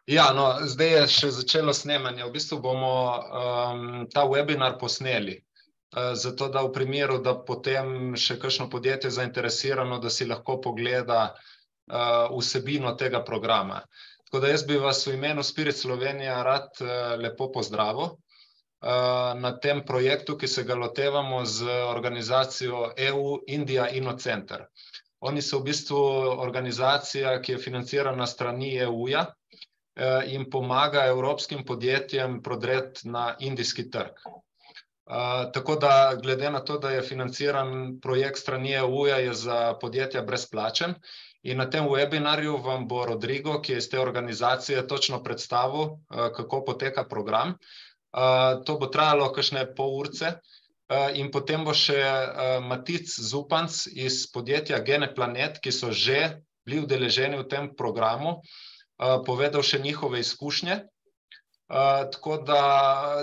Ja, no, zdaj je še začelo snemanje. V bistvu bomo ta webinar posneli, zato da v primeru, da potem še kakšno podjetje zainteresirano, da si lahko pogleda vsebino tega programa. Tako da jaz bi vas v imenu Spirit Slovenija rad lepo pozdravil na tem projektu, ki se ga lotevamo z organizacijo EU Indija Center. Oni so v bistvu organizacija, ki je financirana strani EU-ja in pomaga evropskim podjetjem prodreti na indijski trg. Tako da glede na to, da je financiran projekt strani EU-ja, je za podjetja brezplačen. In na tem webinarju vam bo Rodrigo, ki je iz te organizacije, točno predstavil, kako poteka program. To bo trajalo kakšne pol urce. In potem bo še Matic Zupanc iz podjetja Geneplanet, ki so že bili udeleženi v tem programu, povedal še njihove izkušnje. Tako da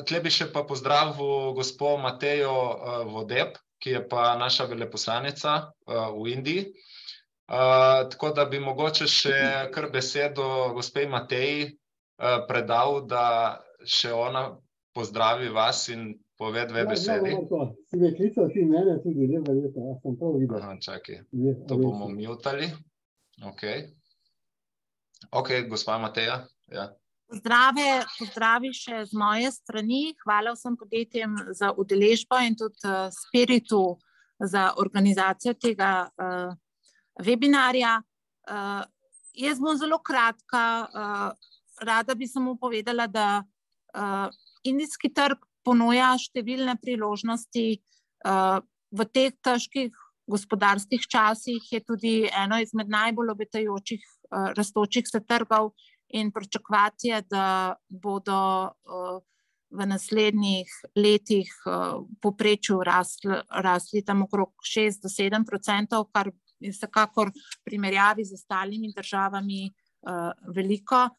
tle bi še pa pozdravil gospo Matejo Vodeb, ki je pa naša veleposlanica v Indiji. Tako da bi mogoče še kar besedo gospej Mateji predal, da še ona pozdravi vas in pove dve besedi. Si me klical ti mene tudi, ne verjetno, jaz sem to videl. Aha, čakaj, to bomo mutali. Ok, gospa Mateja. Ja. Pozdravi še z moje strani. Hvala vsem podjetjem za udeležbo in tudi Spiritu za organizacijo tega webinarja. Jaz bom zelo kratka. Rada bi samo povedala, da indijski trg ponuja številne priložnosti. V teh težkih gospodarskih časih je tudi eno izmed najbolj obetajočih rastočih se trgov in pričakovati je, da bodo v naslednjih letih povprečju rasli tam okrog 6–7%, kar je vsekakor v primerjavi z ostalimi državami veliko.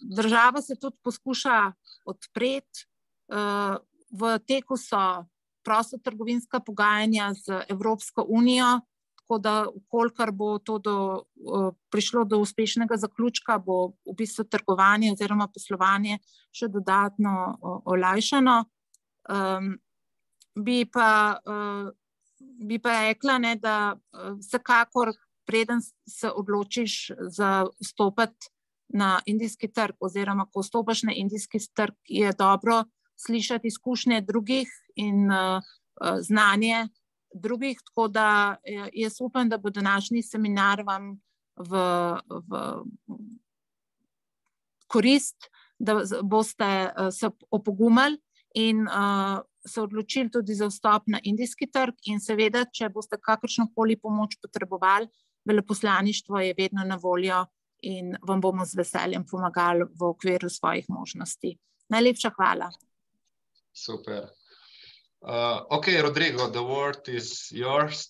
Država se tudi poskuša odpreti. V teku so prostotrgovinska pogajanja z Evropsko unijo, tako da kolikor bo to prišlo do uspešnega zaključka, bo v bistvu trgovanje oziroma poslovanje še dodatno olajšano. Bi pa rekla, da vsekakor preden se odločiš za vstopiti na indijski trg oziroma ko vstopaš na indijski trg, je dobro slišati izkušnje drugih in znanje drugih, tako da jaz upam, da bo današnji seminar vam v korist, da boste se opogumili in se odločili tudi za vstop na indijski trg in seveda, če boste kakršnokoli pomoč potrebovali, veleposlaništvo je vedno na voljo in vam bomo z veseljem pomagali v okviru svojih možnosti. Najlepša hvala. Super. Okay, Rodrigo, the word is yours.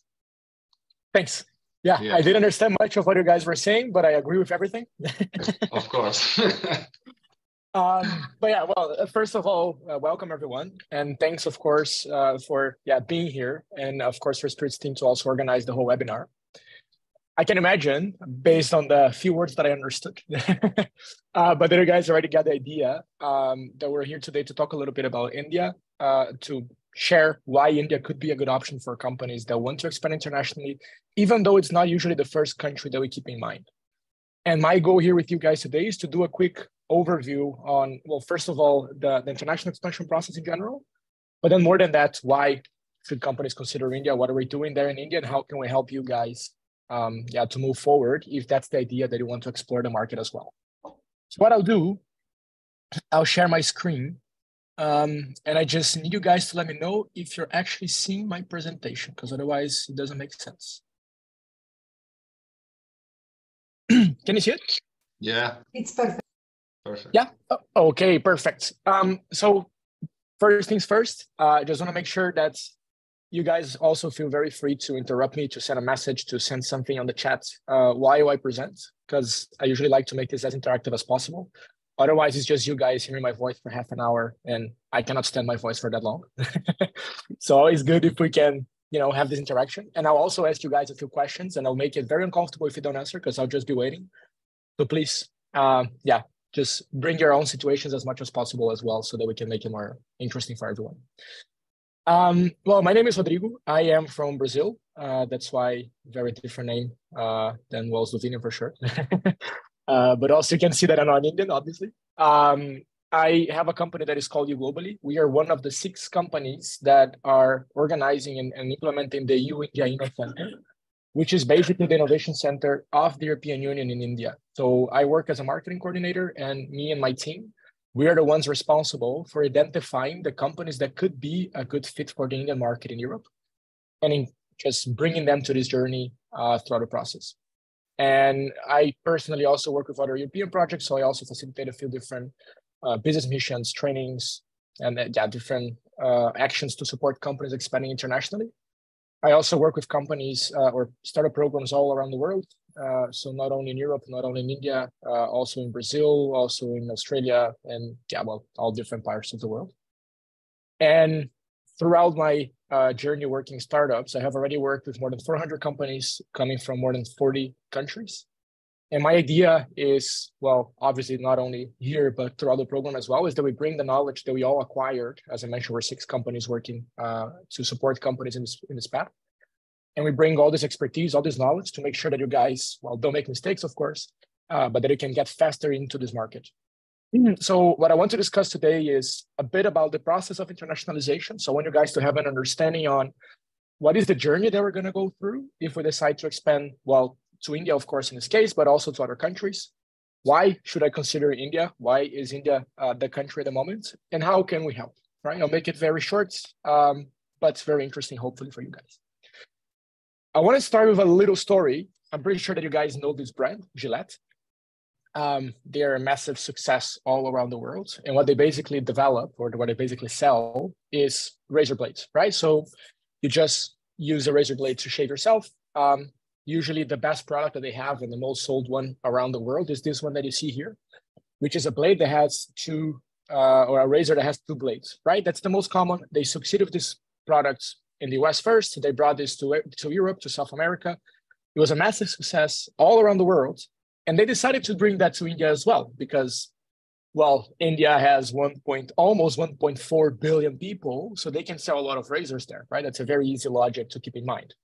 Thanks. Yeah, I didn't understand much of what you guys were saying, but I agree with everything. Of course. But yeah, well, first of all, welcome everyone. And thanks, of course, for being here. And of course, for Spirit's team to also organize the whole webinar. I can imagine, based on the few words that I understood, but you guys already got the idea that we're here today to talk a little bit about India, to share why India could be a good option for companies that want to expand internationally, even though it's not usually the first country that we keep in mind. And my goal here with you guys today is to do a quick overview on, well, first of all, the international expansion process in general, but then more than that, why should companies consider India? What are we doing there in India? And how can we help you guys to move forward if that's the idea that you want to explore the market as well. So what I'll do, I'll share my screen and I just need you guys to let me know if you're actually seeing my presentation, because otherwise it doesn't make sense. Can you see it? Yeah. It's perfect. Perfect. Yeah. Okay, perfect. So first things first, I just want to make sure that you guys also feel very free to interrupt me, to send a message, to send something on the chat while I present, because I usually like to make this as interactive as possible. Otherwise, it's just you guys hearing my voice for half an hour, and I cannot stand my voice for that long. So it's good if we can, have this interaction. And I'll also ask you guys a few questions, and I'll make it very uncomfortable if you don't answer, because I'll just be waiting. So please, just bring your own situations as much as possible as well, so that we can make it more interesting for everyone. Well, my name is Rodrigo. I am from Brazil. That's why very different name than Slovenian for sure. But also you can see that I'm not Indian, obviously. I have a company that is called Globally. We are one of the 6 companies that are organizing and implementing the India Innovation Center, which is basically the innovation center of the European Union in India. So I work as a marketing coordinator, and me and my team, we are the ones responsible for identifying the companies that could be a good fit for the Indian market in Europe, and just bringing them to this journey throughout the process. And I personally also work with other European projects, so I also facilitate a few different business missions, trainings, and different actions to support companies expanding internationally. I also work with companies or startup programs all around the world. So not only in Europe, not only in India, also in Brazil, also in Australia, and all different parts of the world. And throughout my journey working startups, I have already worked with more than 400 companies coming from more than 40 countries. And my idea is, well, obviously not only here, but throughout the program as well, is that we bring the knowledge that we all acquired. As I mentioned, we're 6 companies working to support companies in this path. And we bring all this expertise, all this knowledge to make sure that you guys, well, don't make mistakes, of course, but that you can get faster into this market. So what I want to discuss today is a bit about the process of internationalization. So I want you guys to have an understanding on what is the journey that we're going to go through if we decide to expand, well, to India, of course, in this case, but also to other countries. Why should I consider India? Why is India the country at the moment? And how can we help, right? I'll make it very short, but it's very interesting, hopefully, for you guys. I want to start with a little story. I'm pretty sure that you guys know this brand, Gillette. They are a massive success all around the world. And what they basically develop, or what they basically sell, is razor blades, right? So you just use a razor blade to shave yourself. Usually the best product that they have and the most sold one around the world is this one that you see here, which is a blade that has or a razor that has 2 blades, right? That's the most common. They succeeded with this product in the US first. They brought this to Europe, to South America. It was a massive success all around the world. And they decided to bring that to India as well, because, well, India has almost 1.4 billion people, so they can sell a lot of razors there, right? That's a very easy logic to keep in mind.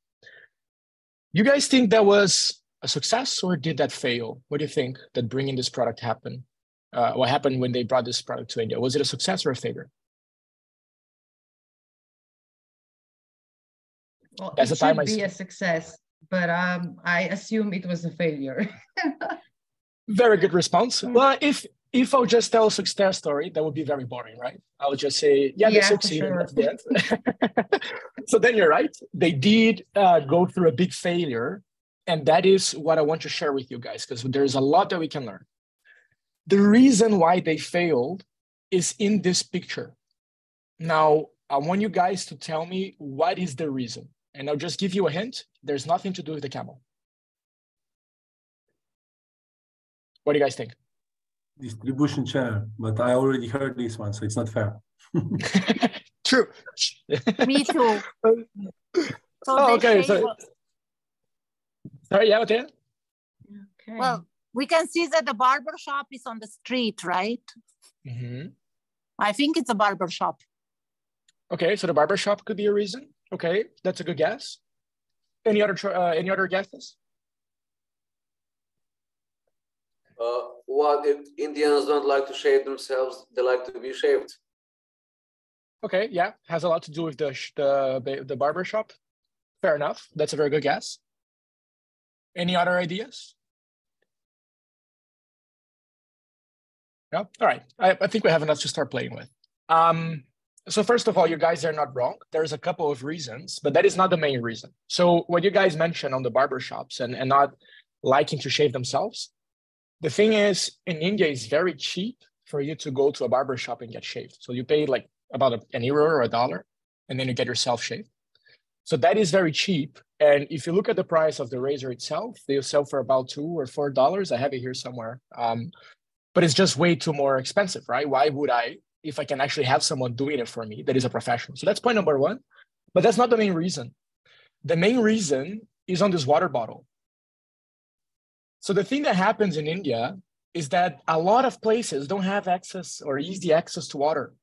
You guys think that was a success, or did that fail? What do you think that bringing this product happened? What happened when they brought this product to India? Was it a success or a failure? Well, it should be a success, but I assume it was a failure. Very good response. Well, if I'll just tell a success story, that would be very boring, right? I would just say, they succeeded. Sure. That's the answer. So then you're right. They did go through a big failure. And that is what I want to share with you guys, because there's a lot that we can learn. The reason why they failed is in this picture. Now, I want you guys to tell me what is the reason. And I'll just give you a hint. There's nothing to do with the camel. What do you guys think? Distribution channel, but I already heard this one, so it's not fair. True. Me too. Okay. Sorry, yeah, okay. Well, we can see that the barber shop is on the street, right? Mm-hmm. I think it's a barber shop. Okay, so the barber shop could be a reason. Okay, that's a good guess. Any other guesses? What if Indians don't like to shave themselves? They like to be shaved. Okay, yeah, has a lot to do with the barber shop. Fair enough. That's a very good guess. Any other ideas? No? All right. I think we have enough to start playing with. So first of all, you guys are not wrong. There's a couple of reasons, but that is not the main reason. So what you guys mentioned on the barber shops and not liking to shave themselves, the thing is, in India, it's very cheap for you to go to a barber shop and get shaved. So you pay like about an euro or $1, and then you get yourself shaved. So that is very cheap. And if you look at the price of the razor itself, they sell for about $2 or $4. I have it here somewhere. But it's just way too more expensive, right? Why would I, if I can actually have someone doing it for me that is a professional? So that's point number one. But that's not the main reason. The main reason is on this water bottle. So the thing that happens in India is that a lot of places don't have access or easy access to water.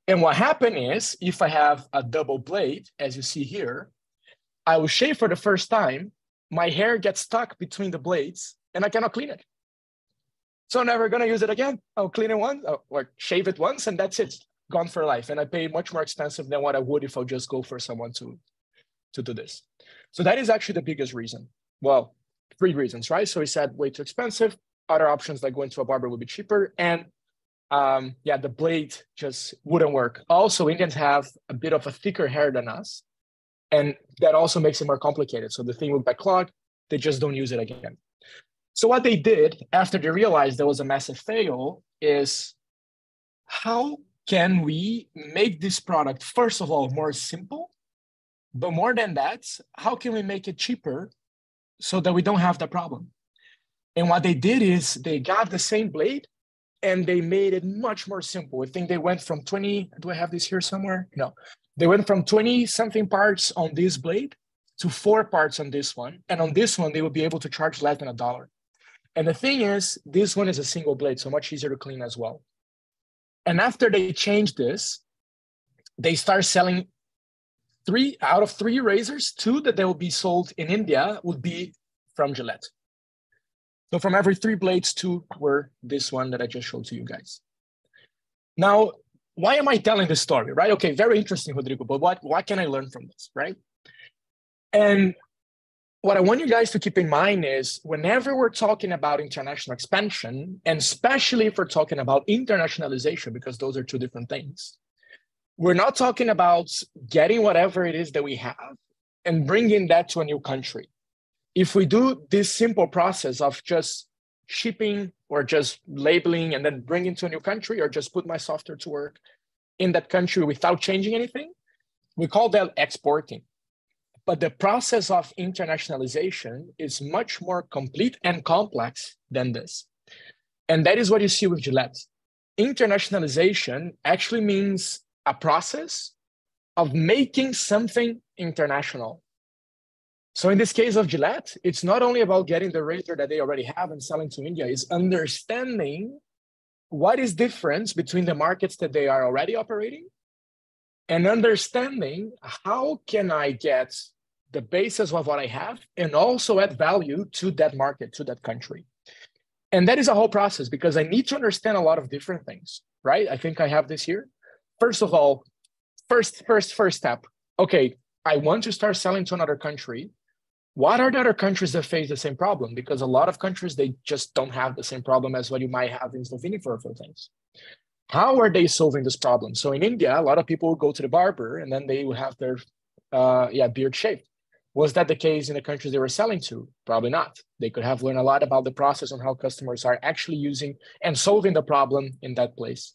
And what happened is, if I have a double blade, as you see here, I will shave for the first time, my hair gets stuck between the blades and I cannot clean it. So I'm never gonna use it again. I'll clean it once or shave it once and that's it, gone for life. And I pay much more expensive than what I would if I'll just go for someone to do this. So that is actually the biggest reason. Well, 3 reasons, right? So we said way too expensive. Other options like going to a barber would be cheaper. And yeah, the blade just wouldn't work. Also, Indians have a bit of a thicker hair than us. And that also makes it more complicated. So the thing would backlog, they just don't use it again. So what they did after they realized there was a massive fail is, how can we make this product, first of all, more simple? But more than that, how can we make it cheaper so that we don't have the problem? And what they did is they got the same blade and they made it much more simple. I think they went from 20, do I have this here somewhere? No. They went from 20 something parts on this blade to 4 parts on this one. And on this one, they would be able to charge less than $1. And the thing is, this one is a single blade, so much easier to clean as well. And after they changed this, they start selling 3 out of 3 razors, 2 that they will be sold in India would be from Gillette. So from every 3 blades, 2 were this one that I just showed to you guys. Now, why am I telling this story, right? Okay, very interesting, Rodrigo, but what can I learn from this, right? And what I want you guys to keep in mind is whenever we're talking about international expansion, and especially if we're talking about internationalization, because those are 2 different things, we're not talking about getting whatever it is that we have and bringing that to a new country. If we do this simple process of just shipping or just labeling and then bringing to a new country, or just put my software to work in that country without changing anything, we call that exporting. But the process of internationalization is much more complete and complex than this. And that is what you see with Gillette. Internationalization actually means a process of making something international. So in this case of Gillette, it's not only about getting the razor that they already have and selling to India, it's understanding what is different between the markets that they are already operating, and understanding how can I get the basis of what I have and also add value to that market, to that country. And that is a whole process, because I need to understand a lot of different things, right? I think I have this here. First of all, first step, okay, I want to start selling to another country. What are the other countries that face the same problem? Because a lot of countries, they just don't have the same problem as what you might have in Slovenia for things. How are they solving this problem? So in India, a lot of people go to the barber and then they will have their beard shaved. Was that the case in the countries they were selling to? Probably not. They could have learned a lot about the process on how customers are actually using and solving the problem in that place.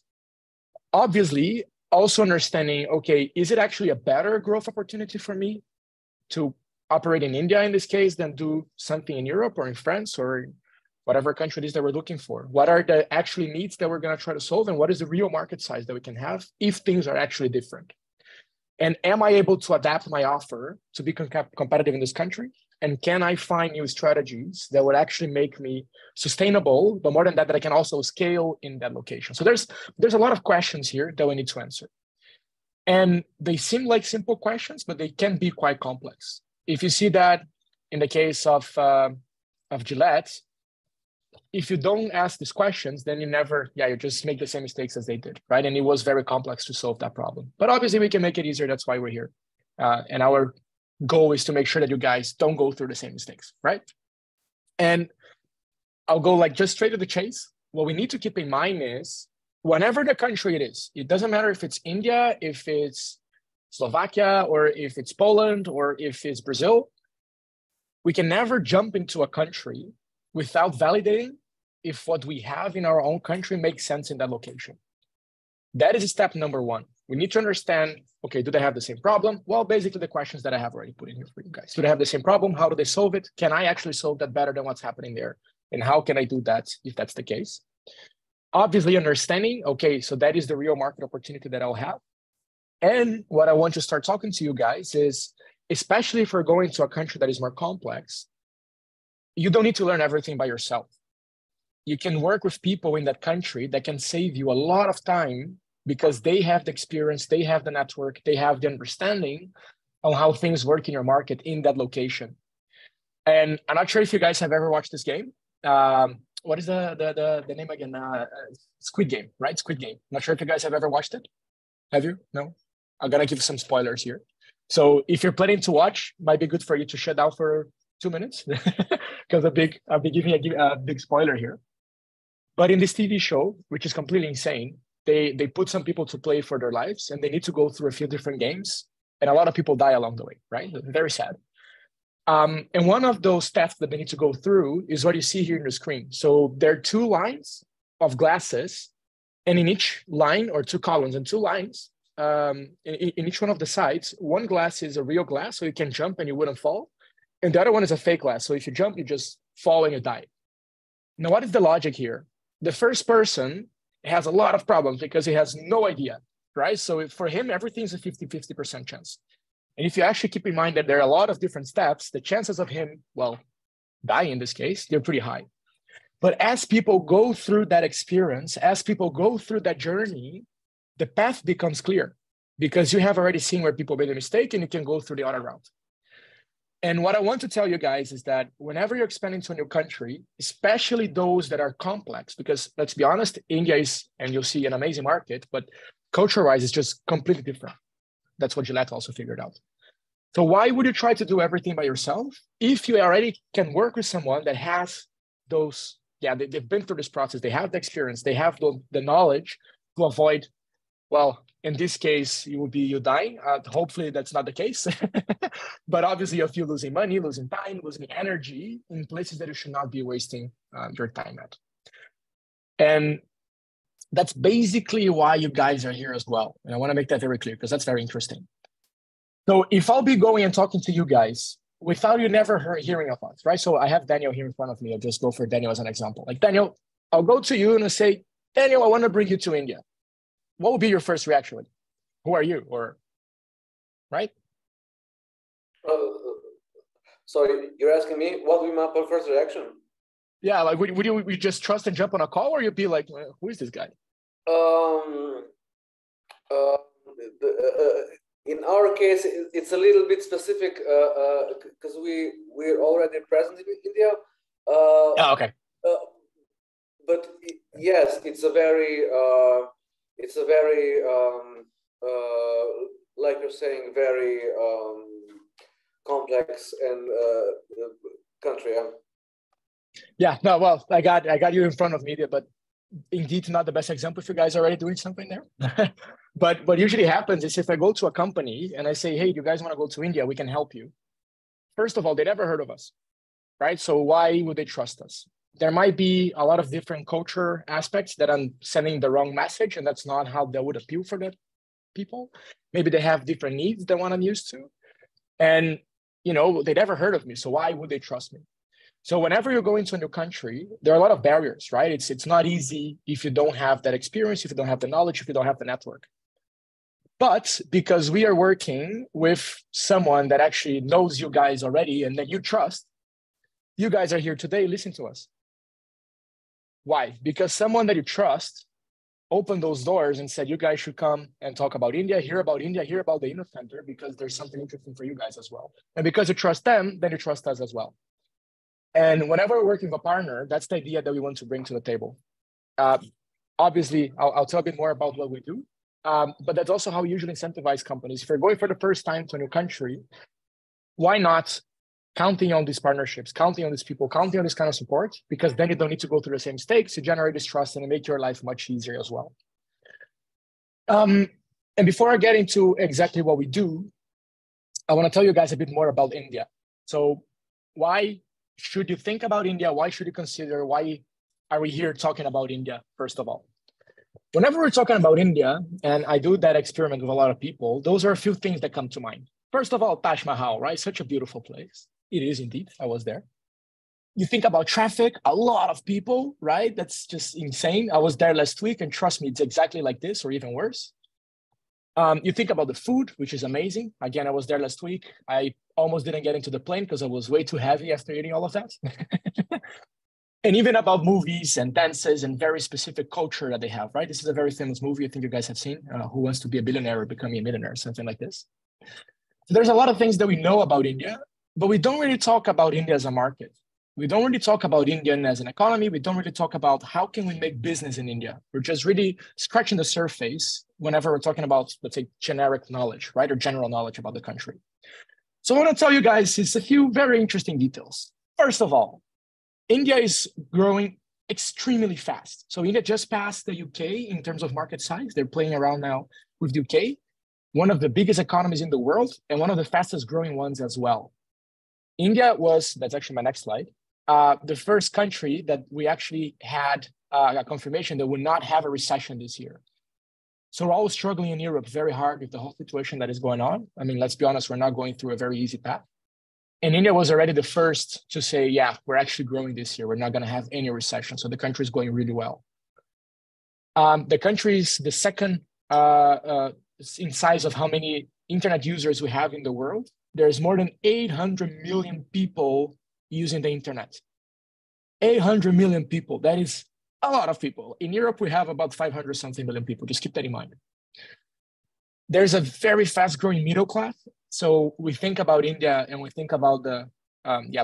Obviously, also understanding, okay, is it actually a better growth opportunity for me to operate in India in this case than do something in Europe or in France or whatever country it is that we're looking for? What are the actually needs that we're going to try to solve, and what is the real market size that we can have if things are actually different? And am I able to adapt my offer to be competitive in this country? And can I find new strategies that would actually make me sustainable, but more than that, that I can also scale in that location? So there's a lot of questions here that we need to answer. And they seem like simple questions, but they can be quite complex. If you see that in the case of Gillette, if you don't ask these questions, then you just make the same mistakes as they did, right? And it was very complex to solve that problem. But obviously we can make it easier. That's why we're here. And our goal is to make sure that you guys don't go through the same mistakes, right? And I'll go just straight to the chase. What we need to keep in mind is whenever the country it is, it doesn't matter if it's India, if it's Slovakia, or if it's Poland, or if it's Brazil, we can never jump into a country without validating if what we have in our own country makes sense in that location. That is step number 1. We need to understand, okay, do they have the same problem? Well, basically the questions that I have already put in here for you guys. Do they have the same problem? How do they solve it? Can I actually solve that better than what's happening there? And how can I do that if that's the case? Obviously understanding, okay, so that is the real market opportunity that I'll have. And what I want to start talking to you guys is, especially if we're going to a country that is more complex, you don't need to learn everything by yourself. You can work with people in that country that can save you a lot of time because they have the experience, they have the network, they have the understanding on how things work in your market in that location. And I'm not sure if you guys have ever watched this game. What is the name again? Squid Game, right? Squid Game. Not sure if you guys have ever watched it. Have you? No? I'm gonna give some spoilers here. So if you're planning to watch, might be good for you to shut down for 2 minutes because I'll be giving a big spoiler here. But in this TV show, which is completely insane, they put some people to play for their lives and they need to go through a few different games. And a lot of people die along the way, right? Very sad. And one of those steps that they need to go through is what you see here in the screen. So there are 2 lines of glasses, and in each line, or 2 columns and 2 lines, in each one of the sides, one glass is a real glass, so you can jump and you wouldn't fall. And the other one is a fake glass. So if you jump, you just fall and you die. Now, what is the logic here? The first person has a lot of problems because he has no idea, right? So for him, everything's a 50-50% chance. And if you actually keep in mind that there are a lot of different steps, the chances of him, well, dying in this case, they're pretty high. But as people go through that experience, as people go through that journey, the path becomes clear because you have already seen where people made a mistake and you can go through the other route. And what I want to tell you guys is that whenever you're expanding to a new country, especially those that are complex, because let's be honest, India is, and you'll see, an amazing market, but culture-wise, it's just completely different. That's what Gillette also figured out. So why would you try to do everything by yourself if you already can work with someone that has those, they've been through this process, they have the experience, they have the knowledge to avoid, well, in this case, you dying. Hopefully that's not the case. But obviously if you're losing money, losing time, losing energy in places that you should not be wasting your time at. And that's basically why you guys are here as well. And I want to make that very clear because that's very interesting. So if I'll be going and talking to you guys without you never hearing of us, right? So I have Daniel here in front of me. I'll just go for Daniel as an example. Like, Daniel, I'll go to you and I'll say, Daniel, I want to bring you to India. What would be your first reaction? Who are you? Or, right? Sorry, you're asking me what would be my first reaction? Yeah, like would you just trust and jump on a call, or you'd be like, who is this guy? In our case, it's a little bit specific because we're already present in India. Okay. But yes, it's a very like you're saying, very complex and country. Yeah, no, well, I got you in front of me, but indeed not the best example if you guys are already doing something there. But what usually happens is if I go to a company and I say, hey, you guys want to go to India? We can help you. First of all, they never heard of us, right? So why would they trust us? There might be a lot of different culture aspects that I'm sending the wrong message, and that's not how that would appeal for the people. Maybe they have different needs than what I'm used to. And, they never heard of me. So why would they trust me? So whenever you're going to a new country, there are a lot of barriers, right? It's not easy if you don't have that experience, if you don't have the knowledge, if you don't have the network. But because we are working with someone that actually knows you guys already and that you trust, you guys are here today, listen to us. Why? Because someone that you trust opened those doors and said, you guys should come and talk about India, hear about the Inno Center, because there's something interesting for you guys as well. And because you trust them, then you trust us as well. And whenever we're working with a partner, that's the idea that we want to bring to the table. Obviously, I'll tell a bit more about what we do, but that's also how we usually incentivize companies. If you're going for the first time to a new country, why not counting on these partnerships, counting on these people, counting on this kind of support, because then you don't need to go through the same mistakes, you generate this trust and make your life much easier as well. And before I get into exactly what we do, I want to tell you guys a bit more about India. So why should you think about India? Why should you consider, why are we here talking about India, first of all? Whenever we're talking about India, and I do that experiment with a lot of people, those are a few things that come to mind. First of all, Taj Mahal, right? Such a beautiful place. It is indeed, I was there. You think about traffic, a lot of people, right? That's just insane. I was there last week and trust me, it's exactly like this or even worse. You think about the food, which is amazing. Again, I was there last week. I almost didn't get into the plane because I was way too heavy after eating all of that. And even about movies and dances and very specific culture that they have, right? This is a very famous movie I think you guys have seen, Who Wants to Be a Billionaire or Becoming a Millionaire, something like this. So there's a lot of things that we know about India, but we don't really talk about India as a market. We don't really talk about India as an economy. We don't really talk about how can we make business in India. We're just really scratching the surface whenever we're talking about, let's say, generic knowledge, right? Or general knowledge about the country. So I want to tell you guys is a few very interesting details. First of all, India is growing extremely fast. So India just passed the UK in terms of market size. They're playing around now with the UK, one of the biggest economies in the world and one of the fastest growing ones as well. India was, that's actually my next slide, the first country that we actually had a confirmation that would not have a recession this year. So we're all struggling in Europe very hard with the whole situation that is going on. I mean, let's be honest, we're not going through a very easy path. And India was already the first to say, yeah, we're actually growing this year. We're not going to have any recession. So the country is going really well. The country is the second in size of how many internet users we have in the world. There's more than 800 million people using the internet. 800 million people. That is a lot of people. In Europe, we have about 500 something million people. Just keep that in mind. There's a very fast growing middle class. So we think about India and we think about the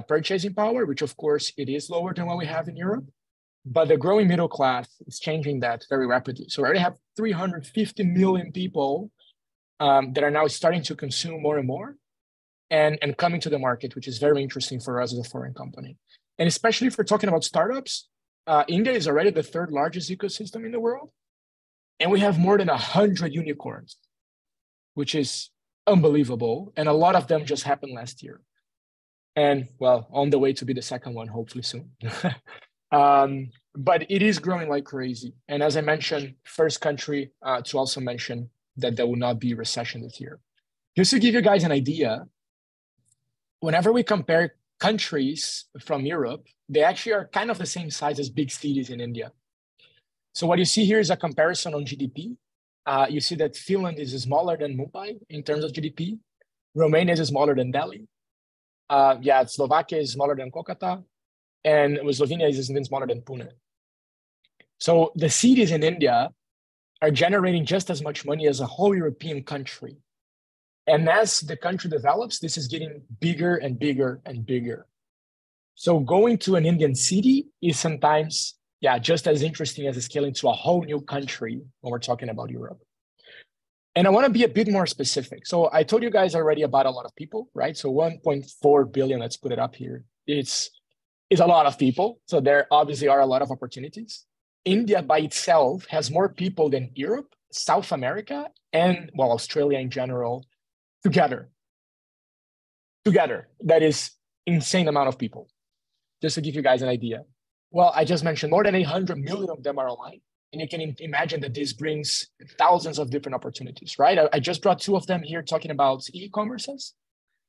purchasing power, which of course it is lower than what we have in Europe, but the growing middle class is changing that very rapidly. So we already have 350 million people that are now starting to consume more and more and coming to the market, which is very interesting for us as a foreign company. And especially if we're talking about startups, India is already the third largest ecosystem in the world. And we have more than 100 unicorns, which is unbelievable. And a lot of them just happened last year. And well, on the way to be the second one, hopefully soon. But it is growing like crazy. And as I mentioned, first country to also mention that there will not be recession this year. Just to give you guys an idea, whenever we compare countries from Europe, they actually are kind of the same size as big cities in India. So what you see here is a comparison on GDP. You see that Finland is smaller than Mumbai in terms of GDP. Romania is smaller than Delhi. Slovakia is smaller than Kolkata. And Slovenia is even smaller than Pune. So the cities in India are generating just as much money as a whole European country. And as the country develops, this is getting bigger and bigger and bigger. So going to an Indian city is sometimes just as interesting as scaling to a whole new country when we're talking about Europe. And I want to be a bit more specific. So I told you guys already about a lot of people, right? So 1.4 billion, let's put it up here. It's a lot of people. So there obviously are a lot of opportunities. India by itself has more people than Europe, South America, and well, Australia in general, together. That is insane amount of people. Just to give you guys an idea. Well, I just mentioned more than 800 million of them are online. And you can imagine that this brings thousands of different opportunities, right? I just brought two of them here talking about e-commerces.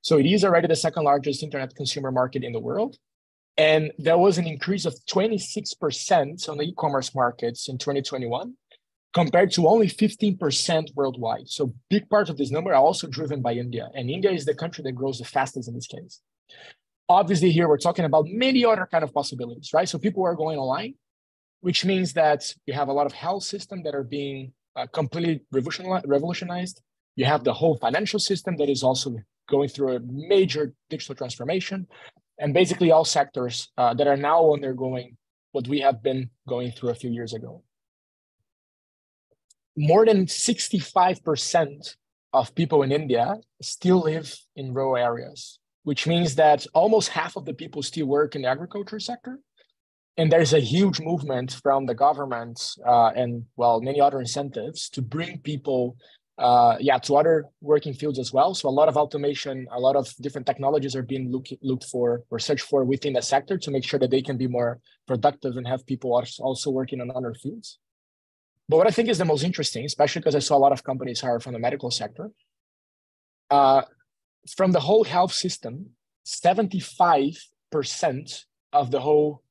So it is already the second largest internet consumer market in the world. And there was an increase of 26% on the e-commerce markets in 2021, compared to only 15% worldwide. So big parts of this number are also driven by India. And India is the country that grows the fastest in this case. Obviously here, we're talking about many other kind of possibilities, right? So people are going online, which means that you have a lot of health systems that are being completely revolutionized. You have the whole financial system that is also going through a major digital transformation. And basically all sectors that are now undergoing what we have been going through a few years ago. More than 65% of people in India still live in rural areas, which means that almost half of the people still work in the agriculture sector. And there's a huge movement from the government and well, many other incentives to bring people to other working fields as well. So a lot of automation, a lot of different technologies are being looked for or searched for within the sector to make sure that they can be more productive and have people also working on other fields. But what I think is the most interesting, especially because I saw a lot of companies hire from the medical sector, from the whole health system, 75% of the whole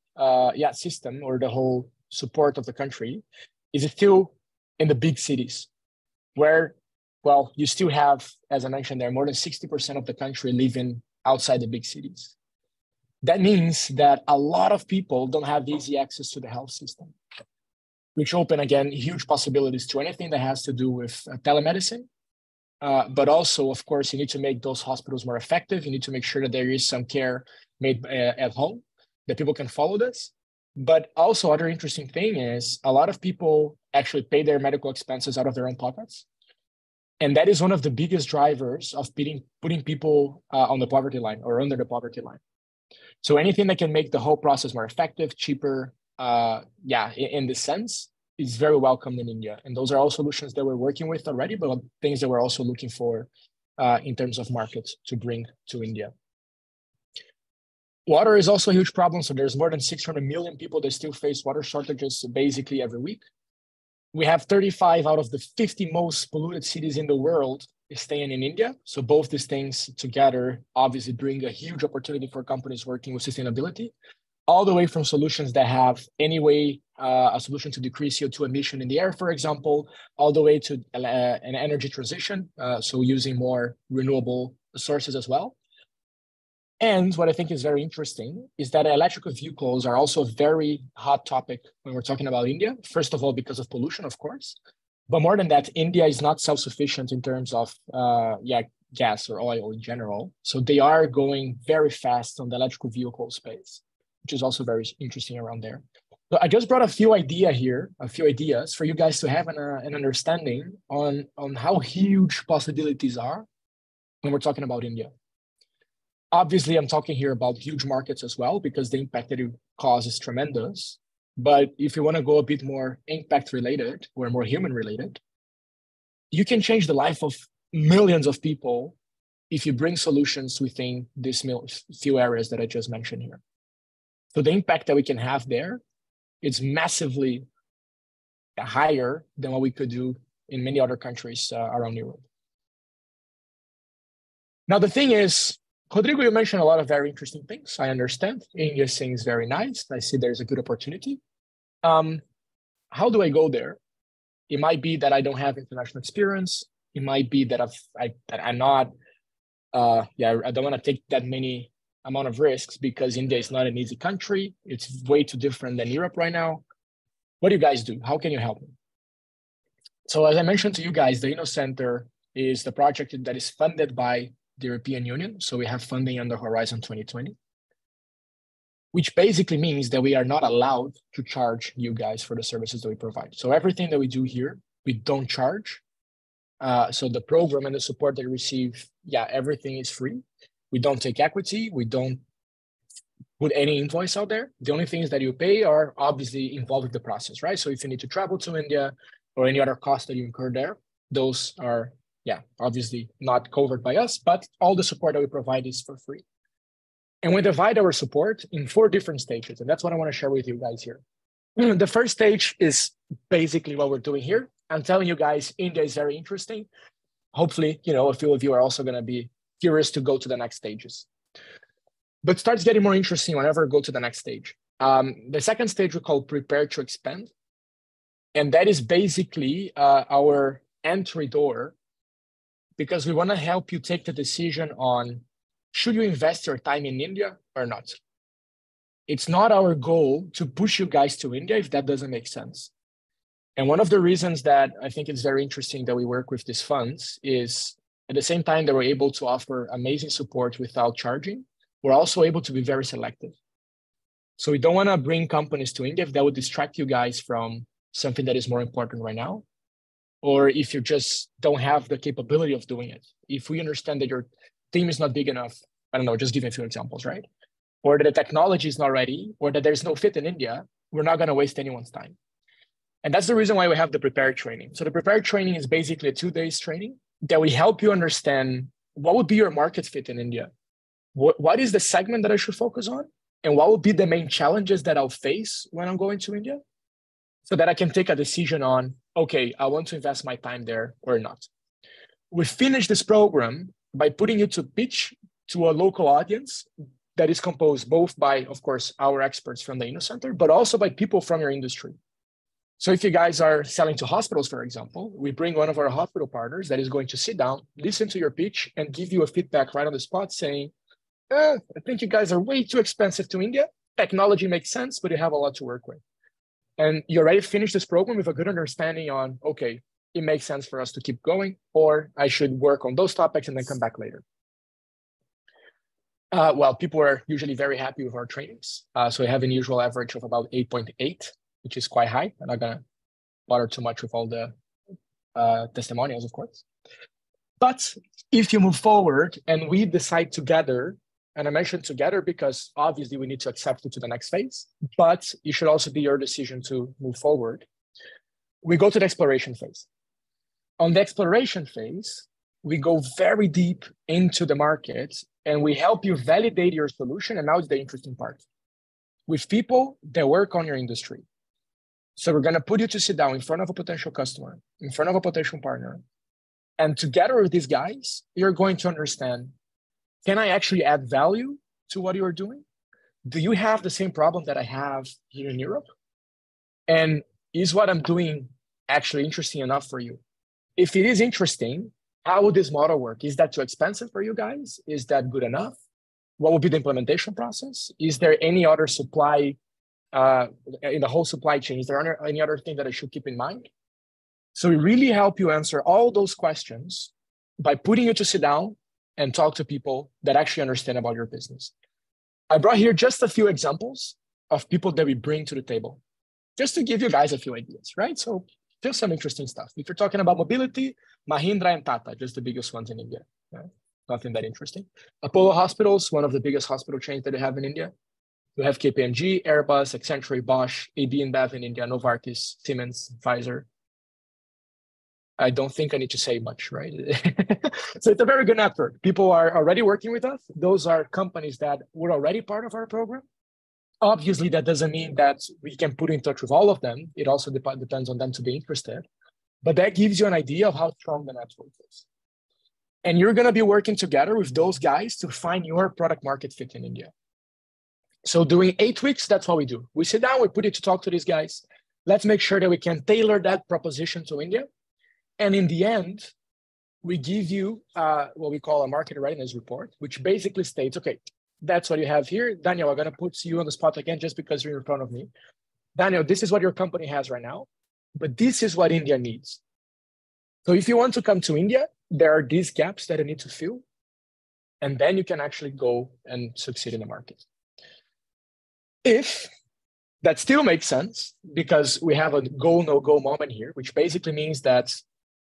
system or the whole support of the country is still in the big cities, where well, you still have, as I mentioned, there more than 60% of the country living outside the big cities. That means that a lot of people don't have easy access to the health system, which open, again, huge possibilities to anything that has to do with telemedicine. But also, of course, you need to make those hospitals more effective. You need to make sure that there is some care made at home, that people can follow this. But also, other interesting thing is a lot of people actually pay their medical expenses out of their own pockets. And that is one of the biggest drivers of putting people on the poverty line or under the poverty line. So anything that can make the whole process more effective, cheaper, in this sense, is very welcome in India. And those are all solutions that we're working with already, but things that we're also looking for in terms of markets to bring to India. Water is also a huge problem. So there's more than 600 million people that still face water shortages basically every week. We have 35 out of the 50 most polluted cities in the world staying in India. So both these things together obviously bring a huge opportunity for companies working with sustainability, all the way from solutions that have anyway a solution to decrease CO2 emission in the air, for example, all the way to an energy transition, so using more renewable sources as well. And what I think is very interesting is that electrical vehicles are also a very hot topic when we're talking about India. First of all, because of pollution, of course. But more than that, India is not self-sufficient in terms of gas or oil in general. So they are going very fast on the electrical vehicle space, which is also very interesting around there. So I just brought a few ideas for you guys to have an understanding on how huge possibilities are when we're talking about India. Obviously, I'm talking here about huge markets as well, because the impact that it causes is tremendous. But if you want to go a bit more impact related or more human related, you can change the life of millions of people if you bring solutions within these few areas that I just mentioned here. So the impact that we can have there is massively higher than what we could do in many other countries around Europe. Now, the thing is, Rodrigo, you mentioned a lot of very interesting things. I understand. India seems very nice. I see there's a good opportunity. How do I go there? It might be that I don't have international experience. It might be that I'm not, I don't want to take that many amount of risks because India is not an easy country. It's way too different than Europe right now. What do you guys do? How can you help me? So as I mentioned to you guys, the Inno Center is the project that is funded by the European Union. So we have funding under Horizon 2020, which basically means that we are not allowed to charge you guys for the services that we provide. So everything that we do here, we don't charge. So the program and the support that you receive, everything is free. We don't take equity. We don't put any invoice out there. The only things that you pay are obviously involved with the process, right? So if you need to travel to India or any other costs that you incur there, those are obviously not covered by us, but all the support that we provide is for free. And we divide our support in 4 different stages. And that's what I want to share with you guys here. The first stage is basically what we're doing here. I'm telling you guys, India is very interesting. Hopefully, a few of you are also going to be curious to go to the next stages. But starts getting more interesting whenever we go to the next stage. The second stage we call prepare to expand. And that is basically our entry door, because we want to help you take the decision on should you invest your time in India or not. It's not our goal to push you guys to India if that doesn't make sense. And one of the reasons that I think it's very interesting that we work with these funds is at the same time that we're able to offer amazing support without charging, we're also able to be very selective. So we don't want to bring companies to India if that would distract you guys from something that is more important right now, or if you just don't have the capability of doing it. If we understand that your team is not big enough, I don't know, just give me a few examples, right? Or that the technology is not ready, or that there's no fit in India, we're not going to waste anyone's time. And that's the reason why we have the Prepare training. So the Prepare training is basically a 2-day training that we help you understand what would be your market fit in India. What is the segment that I should focus on? And what would be the main challenges that I'll face when I'm going to India? So that I can take a decision on, okay, I want to invest my time there or not. We finish this program by putting you to pitch to a local audience that is composed both by, of course, our experts from the Inno Center, but also by people from your industry. So if you guys are selling to hospitals, for example, we bring one of our hospital partners that is going to sit down, listen to your pitch, and give you a feedback right on the spot saying, I think you guys are way too expensive to India. Technology makes sense, but you have a lot to work with. And you already finished this program with a good understanding on, okay, it makes sense for us to keep going, or I should work on those topics and then come back later. Well, people are usually very happy with our trainings. So we have an usual average of about 8.8, which is quite high. I'm not gonna bother too much with all the testimonials, of course. But if you move forward and we decide together, and I mentioned together because obviously we need to accept it to the next phase, but it should also be your decision to move forward. We go to the exploration phase. On the exploration phase, we go very deep into the market and we help you validate your solution. And now it's the interesting part. With people that work on your industry. So we're going to put you to sit down in front of a potential customer, in front of a potential partner. And together with these guys, you're going to understand, can I actually add value to what you're doing? Do you have the same problem that I have here in Europe? And is what I'm doing actually interesting enough for you? If it is interesting, how would this model work? Is that too expensive for you guys? Is that good enough? What would be the implementation process? Is there any other supply in the whole supply chain? Is there any other thing that I should keep in mind? So we really help you answer all those questions by putting you to sit down and talk to people that actually understand about your business. I brought here just a few examples of people that we bring to the table, just to give you guys a few ideas, right? So just some interesting stuff. If you're talking about mobility, Mahindra and Tata, just the biggest ones in India. Right? Nothing that interesting. Apollo Hospitals, one of the biggest hospital chains that they have in India. We have KPMG, Airbus, Accenture, Bosch, AB InBev in India, Novartis, Siemens, Pfizer. I don't think I need to say much, right? So it's a very good network. People are already working with us. Those are companies that were already part of our program. Obviously, that doesn't mean that we can put in touch with all of them. It also depends on them to be interested. But that gives you an idea of how strong the network is. And you're going to be working together with those guys to find your product market fit in India. So during 8 weeks, that's what we do. We sit down, we put you to talk to these guys. Let's make sure that we can tailor that proposition to India. And in the end, we give you what we call a market readiness report, which basically states, okay, that's what you have here. Daniel, I'm going to put you on the spot again just because you're in front of me. Daniel, this is what your company has right now, but this is what India needs. So if you want to come to India, there are these gaps that you need to fill, and then you can actually go and succeed in the market. If that still makes sense, because we have a go, no-go moment here, which basically means that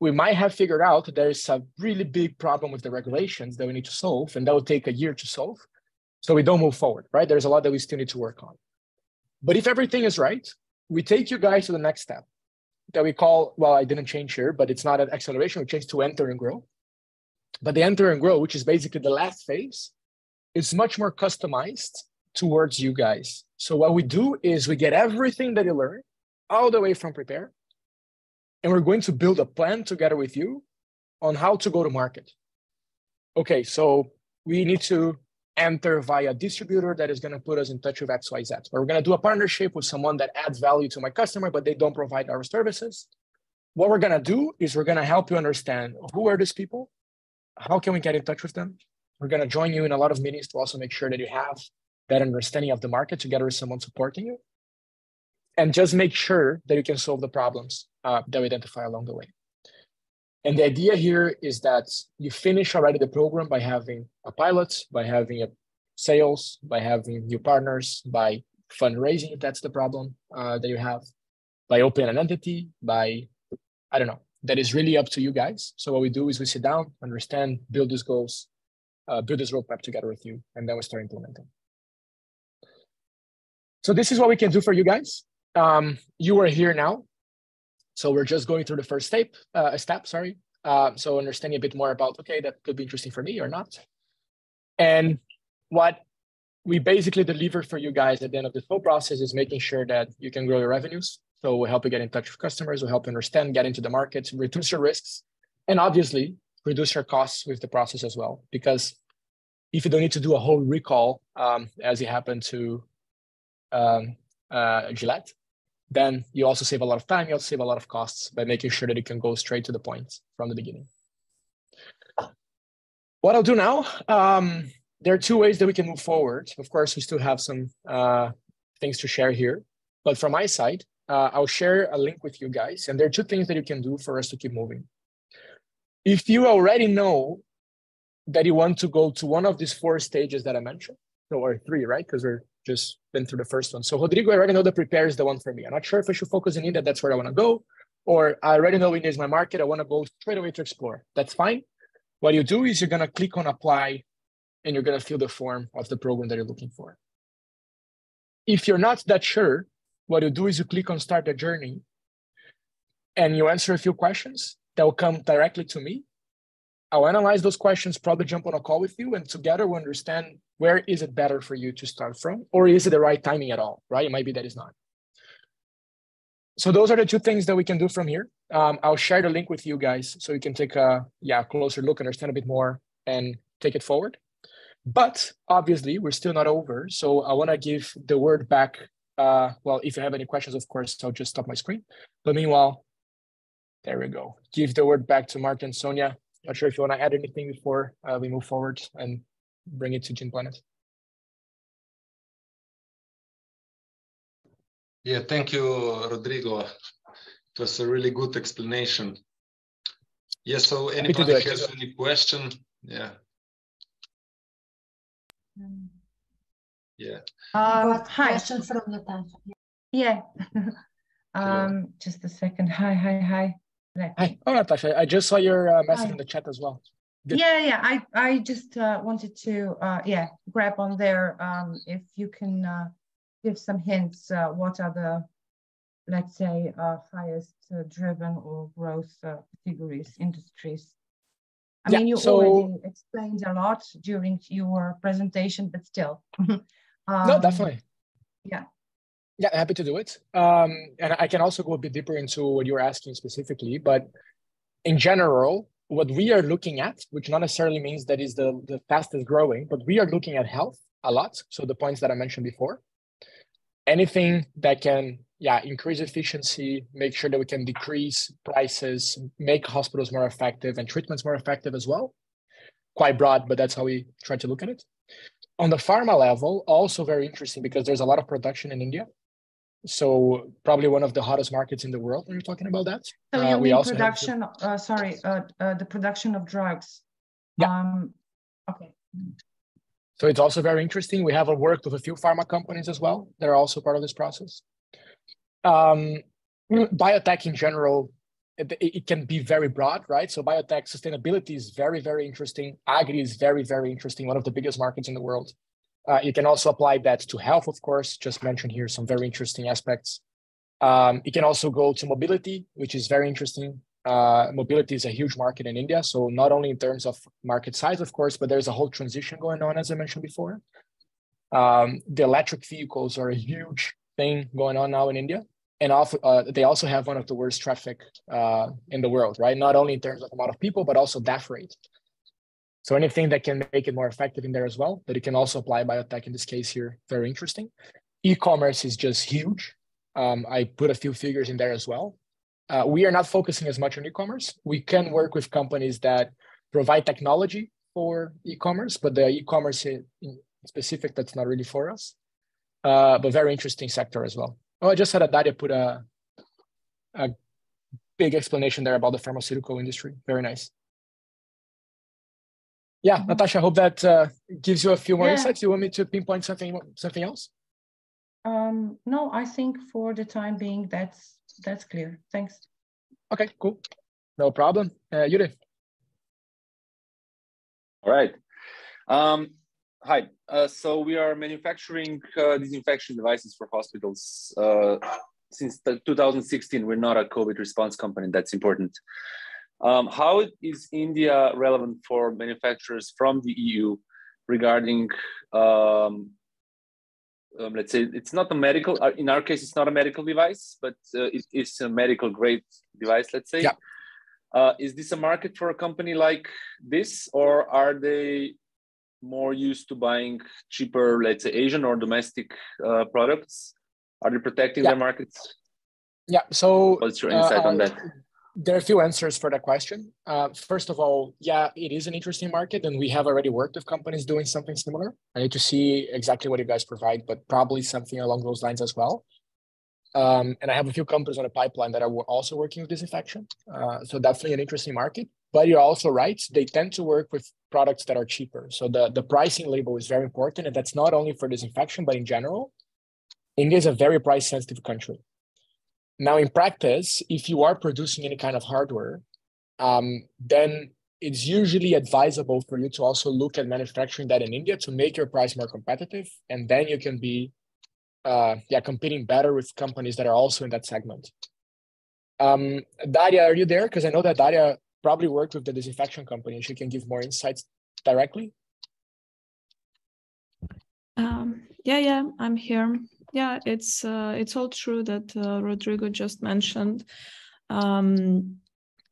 we might have figured out that there's a really big problem with the regulations that we need to solve, and that will take a year to solve. So we don't move forward, right? There's a lot that we still need to work on. But if everything is right, we take you guys to the next step that we call, well, I didn't change here, but it's not an acceleration, we changed to enter and grow. But the enter and grow, which is basically the last phase, is much more customized towards you guys. So what we do is we get everything that you learn all the way from prepare, and we're going to build a plan together with you on how to go to market. Okay, so we need to enter via a distributor that is going to put us in touch with XYZ. Or we're going to do a partnership with someone that adds value to my customer, but they don't provide our services. What we're going to do is we're going to help you understand who are these people, how can we get in touch with them. We're going to join you in a lot of meetings to also make sure that you have that understanding of the market together with someone supporting you. And just make sure that you can solve the problems that we identify along the way. And the idea here is that you finish already the program by having a pilot, by having a sales, by having new partners, by fundraising, if that's the problem that you have, by opening an entity, by, I don't know, that is really up to you guys. So what we do is we sit down, understand, build these goals, build this roadmap together with you, and then we start implementing. So this is what we can do for you guys. You are here now. So we're just going through the first step. So understanding a bit more about, okay, that could be interesting for me or not. And what we basically deliver for you guys at the end of this whole process is making sure that you can grow your revenues. So we'll help you get in touch with customers, we'll help you understand, get into the market, reduce your risks, and obviously reduce your costs with the process as well. Because if you don't need to do a whole recall, as it happened to Gillette, then you also save a lot of time, you also save a lot of costs by making sure that you can go straight to the point from the beginning. What I'll do now, there are two ways that we can move forward. Of course, we still have some things to share here, but from my side, I'll share a link with you guys, and there are two things that you can do for us to keep moving. If you already know that you want to go to one of these 4 stages that I mentioned, or 3, right? Because we're just been through the first one. So Rodrigo, I already know that prepare is the one for me. I'm not sure if I should focus in India, that's where I want to go, or I already know India is my market, I want to go straight away to explore. That's fine. What you do is you're going to click on apply, and you're going to fill the form of the program that you're looking for. If you're not that sure, what you do is you click on start the journey, and you answer a few questions that will come directly to me. I'll analyze those questions, probably jump on a call with you, and together we'll understand where is it better for you to start from, or is it the right timing at all, right? It might be that it's not. So those are the two things that we can do from here. I'll share the link with you guys so you can take a closer look, understand a bit more, and take it forward. But obviously, we're still not over. So I want to give the word back. Well, if you have any questions, of course, I'll just stop my screen. But meanwhile, there we go. Give the word back to Marta and Sonia. Not sure if you want to add anything before we move forward and bring it to Gene Planet. Yeah, thank you, Rodrigo. It was a really good explanation. Yeah, so anybody has any question? Yeah. Yeah. Hi. Question from Natasha. Yeah. Just a second. Hi. Hi. Oh, Natasha, I just saw your message in the chat as well. Good. Yeah. I just wanted to grab on there. If you can give some hints, what are the, let's say, highest driven or growth categories, industries? I mean, you already explained a lot during your presentation, but still. No, definitely. Yeah. Yeah, happy to do it. And I can also go a bit deeper into what you're asking specifically, but in general, what we are looking at, which not necessarily means that is the fastest growing, but we are looking at health a lot. So the points that I mentioned before, anything that can, increase efficiency, make sure that we can decrease prices, make hospitals more effective and treatments more effective as well. Quite broad, but that's how we try to look at it. On the pharma level, also very interesting because there's a lot of production in India. So probably one of the hottest markets in the world when you're talking about that. So you mean production, the production of drugs? Yeah. Okay. So it's also very interesting. We have worked with a few pharma companies as well. They're also part of this process. Biotech in general, it can be very broad, right? So biotech sustainability is very, very interesting. Agri is very, very interesting. One of the biggest markets in the world. You can also apply that to health, of course, just mentioned here some very interesting aspects. It can also go to mobility, which is very interesting. Mobility is a huge market in India. So not only in terms of market size, of course, but there's a whole transition going on, as I mentioned before. The electric vehicles are a huge thing going on now in India. And they also have one of the worst traffic in the world, right? Not only in terms of amount of people, but also death rate. So anything that can make it more effective in there as well, but it can also apply biotech in this case here, very interesting. E-commerce is just huge. I put a few figures in there as well. We are not focusing as much on e-commerce. We can work with companies that provide technology for e-commerce, but the e-commerce in specific, that's not really for us. But very interesting sector as well. Oh, I just had Daria put a big explanation there about the pharmaceutical industry. Very nice. Yeah, Natasha, I hope that gives you a few more insights. You want me to pinpoint something else? No, I think for the time being, that's clear. Thanks. Okay, cool. No problem. Yuri. All right. Hi. So we are manufacturing disinfection devices for hospitals. Since 2016, we're not a COVID response company. That's important. How is India relevant for manufacturers from the EU regarding, let's say, it's not a medical, in our case, it's not a medical device, but it is a medical grade device, let's say. Yeah. Is this a market for a company like this, or are they more used to buying cheaper, let's say, Asian or domestic products? Are they protecting their markets? Yeah, so what's your insight on that? There are a few answers for that question. First of all, yeah, it is an interesting market, and we have already worked with companies doing something similar. I need to see exactly what you guys provide, but probably something along those lines as well. And I have a few companies on the pipeline that are also working with disinfection. So definitely an interesting market. But you're also right, they tend to work with products that are cheaper. So the pricing label is very important, and that's not only for disinfection, but in general. India is a very price-sensitive country. Now, in practice, if you are producing any kind of hardware, then it's usually advisable for you to also look at manufacturing that in India to make your price more competitive, and then you can be competing better with companies that are also in that segment. Daria, are you there? Because I know that Daria probably worked with the disinfection company. She can give more insights directly. Yeah, I'm here. Yeah, it's all true that Rodrigo just mentioned.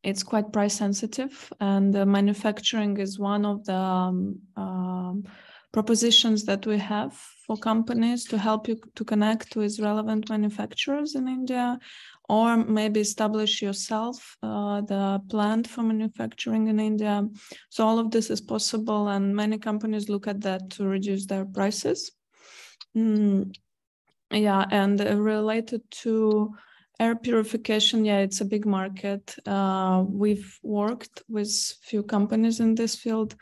It's quite price sensitive, and manufacturing is one of the propositions that we have for companies to help you to connect with relevant manufacturers in India, or maybe establish yourself the plant for manufacturing in India. So all of this is possible, and many companies look at that to reduce their prices. Yeah, and related to air purification, yeah, it's a big market. We've worked with few companies in this field,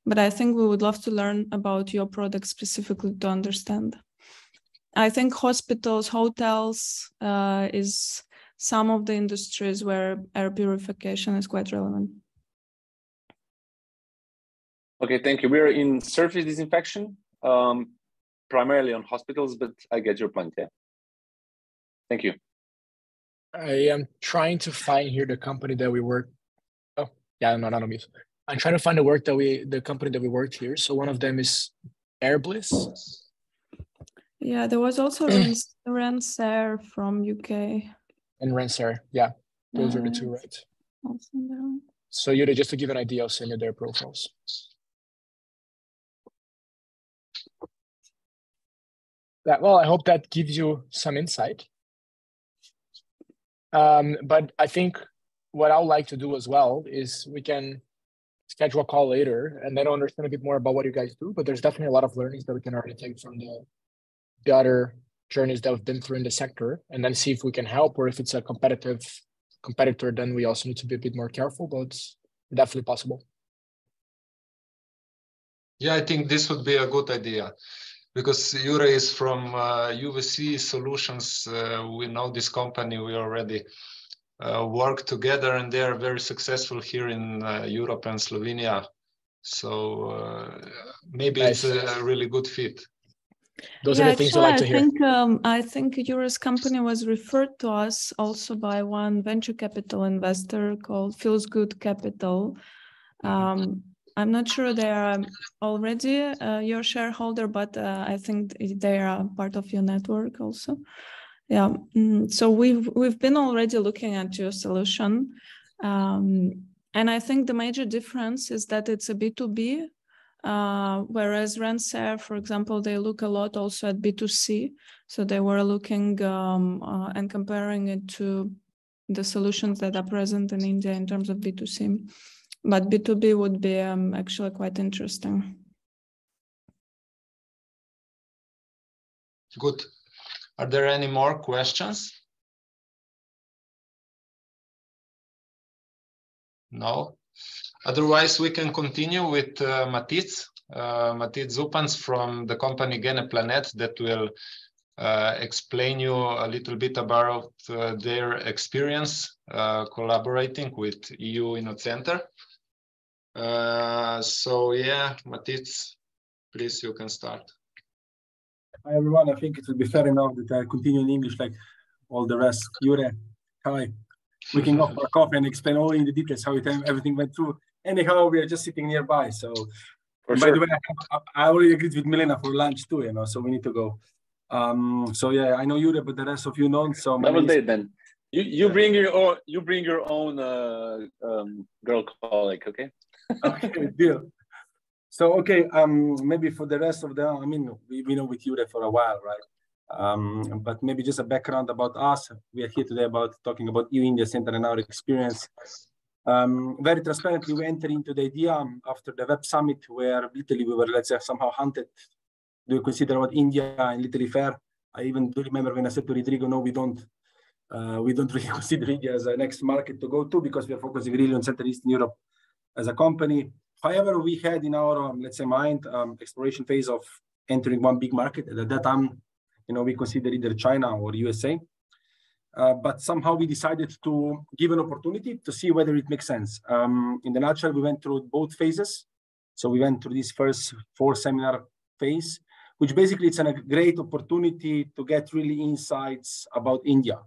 but I think we would love to learn about your product specifically to understand. I think hospitals, hotels is some of the industries where air purification is quite relevant. Okay, thank you. We're in surface disinfection, primarily on hospitals, but I get your point, yeah. Thank you. I am trying to find here the company that we work. Oh, yeah, no, not on mute. I'm trying to find the company that we worked here. So one of them is Airbliss. Yeah, there was also Rensair from UK. And Rensair, yeah. Those are the two, right? Awesome. So Yuri, just to give an idea, I'll send you their profiles. Well, I hope that gives you some insight. But I think what I would like to do as well is we can schedule a call later and then understand a bit more about what you guys do. But there's definitely a lot of learnings that we can already take from the other journeys that we've been through in the sector, and then see if we can help, or if it's a competitor, then we also need to be a bit more careful, but it's definitely possible. Yeah, I think this would be a good idea. Because Yuri is from UVC Solutions. We know this company. We already work together, and they are very successful here in Europe and Slovenia. So maybe nice. It's a really good fit. Those are the things you like to hear. I think Yuri's company was referred to us also by one venture capital investor called Feels Good Capital. I'm not sure they are already your shareholder, but I think they are part of your network also. Yeah, so we've been already looking at your solution, and I think the major difference is that it's a B2B, whereas Rensair, for example, they look a lot also at B2C. So they were looking and comparing it to the solutions that are present in India in terms of B2C. But B2B would be actually quite interesting. Good. Are there any more questions? No. Otherwise, we can continue with Matic Zupans from the company Geneplanet that will explain you a little bit about their experience collaborating with EU InnoCenter. So yeah, Matic, please, you can start. Hi everyone, I think it would be fair enough that I continue in English like all the rest. Jure, hi. We can go for a coffee and explain all in the details how everything went through. Anyhow, we are just sitting nearby. So, by the way, I already agreed with Milena for lunch too, you know, so we need to go. So yeah, I know Jure, but the rest of you don't. So double date then. You bring your own girl colleague, okay? Okay, deal. So okay, maybe for the rest of the, I mean, we know with Jure for a while, right? But maybe just a background about us. We are here today talking about EU India Center and our experience. Very transparently, we entered into the idea after the Web Summit, where literally we were, let's say, somehow hunted. Do you consider what India and literally fair? I even do remember when I said to Rodrigo, no, we don't really consider India as a next market to go to, because we are focusing really on Central Eastern Europe as a company. However, we had in our, let's say, mind, exploration phase of entering one big market. At that time, we considered either China or USA. But somehow we decided to give an opportunity to see whether it makes sense. In the nutshell, we went through both phases. So we went through this first 4 seminar phase, which basically it's a great opportunity to get really insights about India,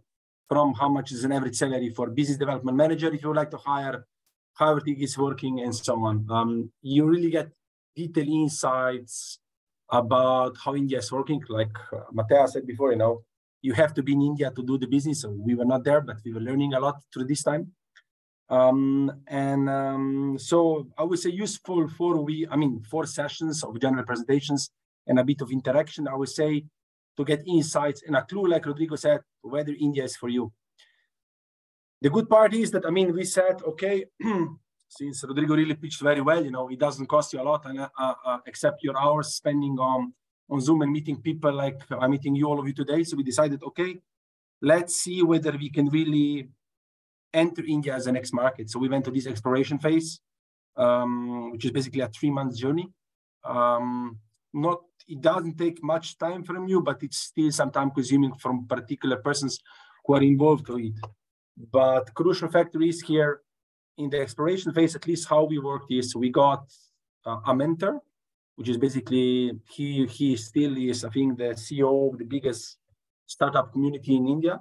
from how much is an average salary for business development manager if you would like to hire, how everything is working, and so on. You really get detailed insights about how India is working. Like Matteo said before, you have to be in India to do the business. So we were not there, but we were learning a lot through this time. So I would say useful 4 sessions of general presentations and a bit of interaction, I would say, to get insights and a clue, like Rodrigo said, whether India is for you. The good part is that, we said, okay, since Rodrigo really pitched very well, it doesn't cost you a lot, except your hours spending on Zoom and meeting people like I'm meeting all of you today. So we decided, okay, let's see whether we can really enter India as the next market. So we went to this exploration phase, which is basically a 3-month journey. It doesn't take much time from you, but it's still some time consuming from particular persons who are involved with it. But crucial factor is here in the exploration phase, at least how we worked is we got a mentor, which is basically, he still is, I think, the CEO of the biggest startup community in India.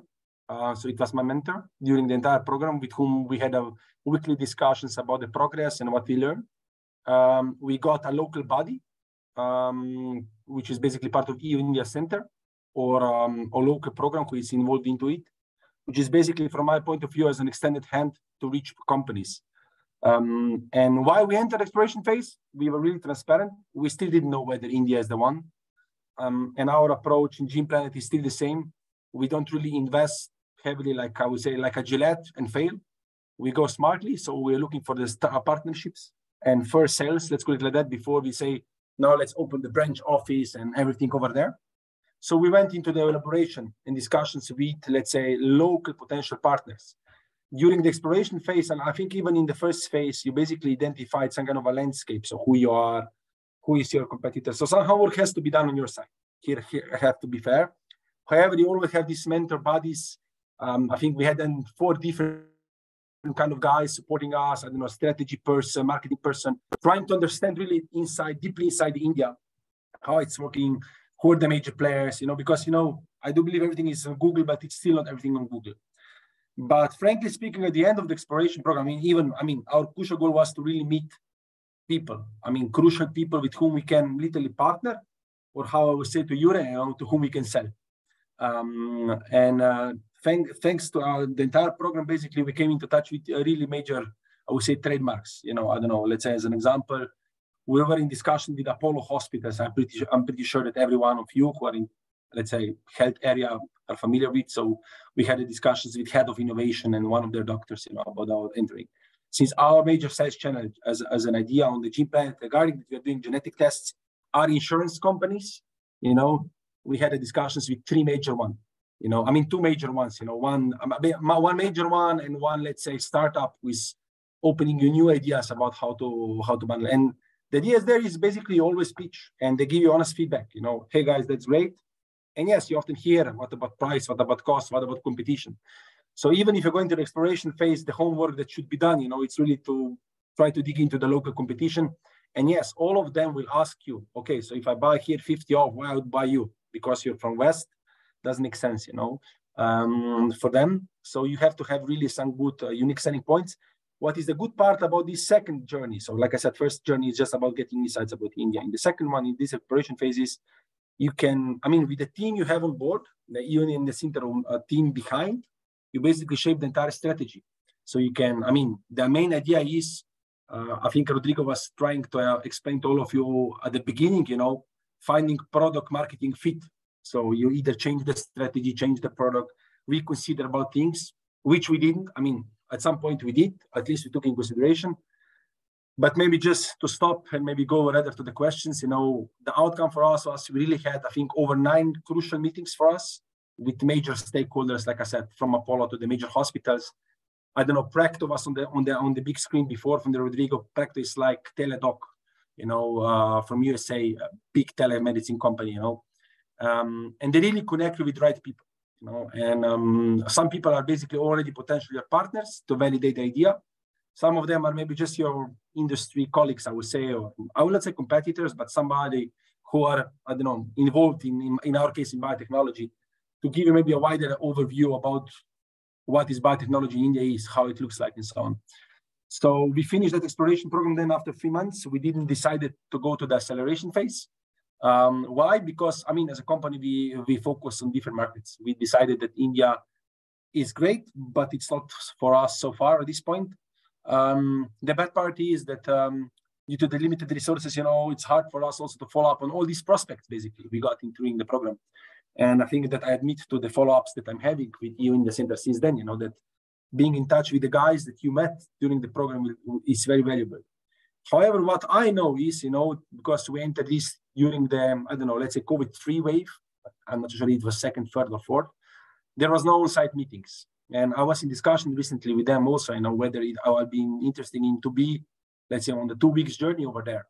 So it was my mentor during the entire program, with whom we had weekly discussions about the progress and what we learned. We got a local body, which is basically part of EU India Center, or a local program who is involved into it, which is basically, from my point of view, as an extended hand to reach companies. And while we entered exploration phase, we were really transparent. We still didn't know whether India is the one. And our approach in Gene Planet is still the same. We don't really invest heavily, like I would say, like a Gillette and fail. We go smartly. So we're looking for the partnerships and first sales, let's call it like that, before we say, now let's open the branch office and everything over there. So we went into the elaboration and discussions with, let's say, local potential partners. During the exploration phase, and I think even in the first phase, you basically identified some kind of a landscape. So who you are, who is your competitor. So somehow work has to be done on your side. Here I have to be fair. However, you always have these mentor bodies. I think we had then 4 different kind of guys supporting us. I don't know, strategy person, marketing person, trying to understand really deeply inside India, how it's working, who are the major players, because, I do believe everything is on Google, but it's still not everything on Google. But frankly speaking, at the end of the exploration program, our crucial goal was to really meet people. Crucial people with whom we can literally partner, or how I would say to Jure, to whom we can sell. Thanks to the entire program, basically, we came into touch with really major, I would say, trademarks. I don't know, let's say as an example, we were in discussion with Apollo hospitals. I'm pretty sure that every one of you who are in, let's say, health area are familiar with. So we had discussions with head of innovation and one of their doctors, about our entering. Since our major sales channel, as an idea on the Gene Planet regarding that we are doing genetic tests, are insurance companies. We had discussions with 3 major ones. 2 major ones. One major one and one, let's say, startup with opening you new ideas about how to bundle. And the idea there is basically always pitch, and they give you honest feedback. Hey guys, that's great. And yes, you often hear, what about price? What about cost? What about competition? So even if you're going to the exploration phase, the homework that should be done, it's really to try to dig into the local competition. And yes, all of them will ask you, okay, so if I buy here 50 off, why I would buy you? Because you're from West? Doesn't make sense, for them. So you have to have really some good, unique selling points. What is the good part about this second journey? So like I said, first journey is just about getting insights about India. In the second one, in this exploration phases, you can, with the team you have on board, even in the center team behind, you basically shape the entire strategy. So you can, the main idea is, I think Rodrigo was trying to explain to all of you at the beginning, finding product marketing fit So you either change the strategy, change the product, reconsider about things, which we didn't. I mean, at some point we did, at least we took in consideration. But maybe just to stop and maybe go rather to the questions, you know, the outcome for us was we really had, I think, over 9 crucial meetings for us with major stakeholders, like I said, from Apollo to the major hospitals. I don't know, Practo was on the big screen before from the Rodrigo. Practo is like Teledoc, you know, from USA, a big telemedicine company, you know. And they really connect with the right people, you know. And some people are basically already potentially your partners to validate the idea. Some of them are maybe just your industry colleagues, I would say, or I would not say competitors, but somebody who are, I don't know, involved in our case, in biotechnology, to give you maybe a wider overview about what is biotechnology in India is, how it looks like, and so on. So we finished that exploration program. Then after 3 months, we didn't decide to go to the acceleration phase. Why? Because, I mean, as a company, we focus on different markets. We decided that India is great, but it's not for us so far at this point. The bad part is that due to the limited resources, you know, it's hard for us also to follow up on all these prospects, basically, we got during the program. And I think that I admit to the follow-ups that I'm having with you in the center since then, you know, that being in touch with the guys that you met during the program is very valuable. However, what I know is, you know, because we entered this during the, I don't know, let's say COVID-3 wave, I'm not sure it was 2nd, 3rd, or 4th, there was no on-site meetings. And I was in discussion recently with them also, you know, whether I would be interested in to be, let's say, on the 2 weeks journey over there.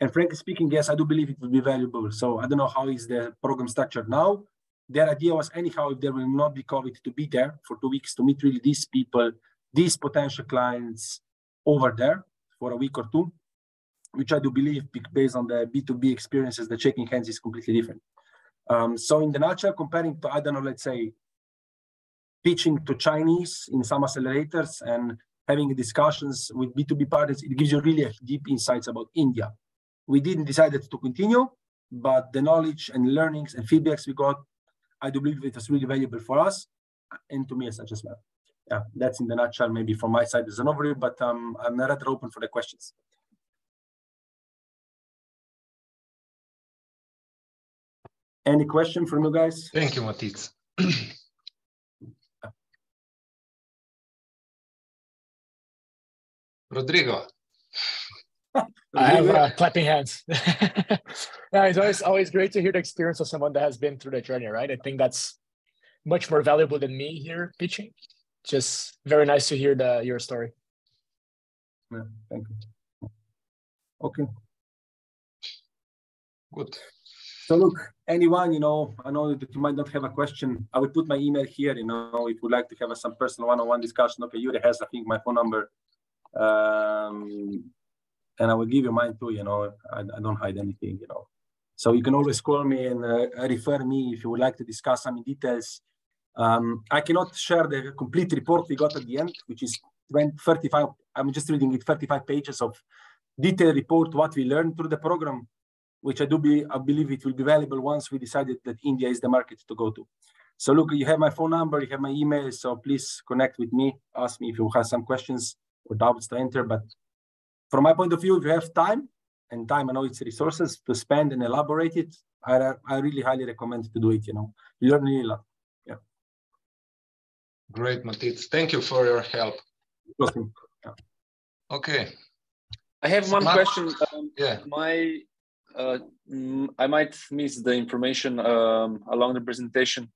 And frankly speaking, yes, I do believe it will be valuable. So I don't know how is the program structured now. Their idea was anyhow, if there will not be COVID, to be there for 2 weeks to meet really these people, these potential clients over there for a week or 2, which I do believe, based on the B2B experiences, the shaking hands is completely different. So in the nutshell, comparing to, I don't know, let's say, pitching to Chinese in some accelerators and having discussions with B2B partners, it gives you really deep insights about India. We didn't decide to continue, but the knowledge and learnings and feedbacks we got, I do believe it was really valuable for us and to me as such as well. Yeah, that's in the nutshell, maybe from my side as an overview, but I'm rather open for the questions. Any question from you guys? Thank you, Matic. Rodrigo. I have clapping hands. Yeah, it's always great to hear the experience of someone that has been through the journey, right? I think that's much more valuable than me here pitching. Just very nice to hear your story. Yeah, thank you. Okay. Good. So look, anyone, you know, I know that you might not have a question. I will put my email here, you know, if you'd like to have some personal one-on-one discussion. Okay, Yuri has, I think, my phone number. And I will give you mine too, you know, I don't hide anything, you know. So you can always call me and refer me if you would like to discuss some details. I cannot share the complete report we got at the end, which is 35, I'm just reading it, 35 pages of detailed report, what we learned through the program, which I believe it will be valuable once we decided that India is the market to go to. So look, you have my phone number, you have my email, so please connect with me, ask me if you have some questions or doubts to enter. But from my point of view, if you have time, and time, I know it's resources to spend and elaborate it, I really highly recommend to do it, you know. You learn really a lot. Yeah. Great, Matic. Thank you for your help. Awesome. Yeah. Okay. I have one question. Yeah. I might miss the information along the presentation.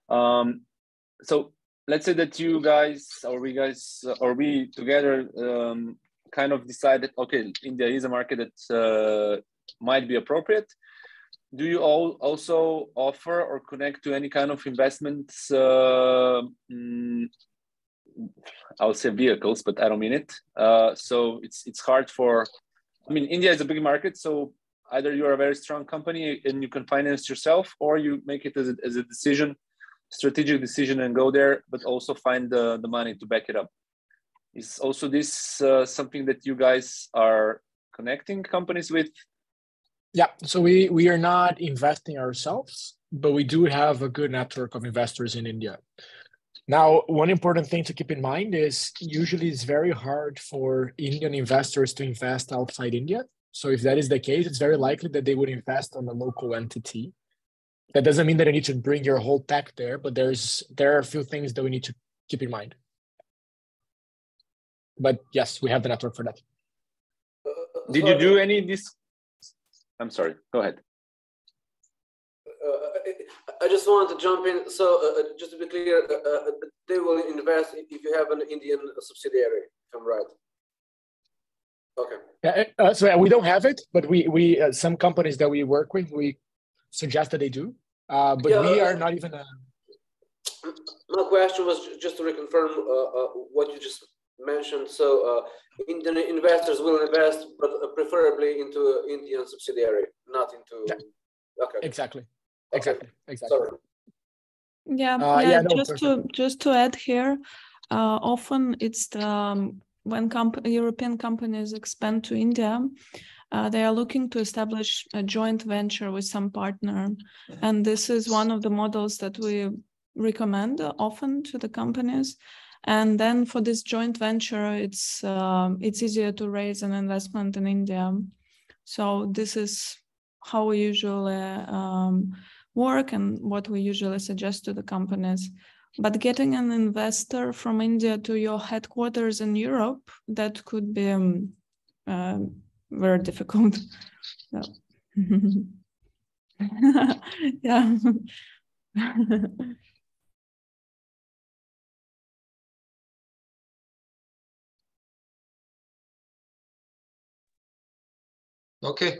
So let's say that you guys, or we together kind of decided, okay, India is a market that might be appropriate. Do you all also offer or connect to any kind of investments? I would say vehicles, but I don't mean it. So it's hard for, I mean, India is a big market, so either you're a very strong company and you can finance yourself, or you make it as a decision, strategic decision, and go there, but also find the money to back it up. Is also this something that you guys are connecting companies with? Yeah, so we are not investing ourselves, but we do have a good network of investors in India. Now, one important thing to keep in mind is usually it's very hard for Indian investors to invest outside India. So if that is the case, it's very likely that they would invest on a local entity. That doesn't mean that you need to bring your whole tech there, but there are a few things that we need to keep in mind. But yes, we have the network for that. Did you do any of this? I'm sorry, go ahead. I just wanted to jump in. So just to be clear, they will invest if you have an Indian subsidiary, if I'm right. Okay. Yeah, so yeah, we don't have it, but we some companies that we work with, we suggest that they do. But yeah, we are not even. My question was just to reconfirm what you just mentioned. So Indian investors will invest, but preferably into Indian subsidiary, not into. Yeah. Okay. Exactly. Exactly. Sorry. Yeah. Just to add here, often it's when European companies expand to India, they are looking to establish a joint venture with some partner, and this is one of the models that we recommend often to the companies. And then for this joint venture, it's easier to raise an investment in India. So this is how we usually work and what we usually suggest to the companies. But getting an investor from India to your headquarters in Europe, that could be very difficult. Yeah. Okay.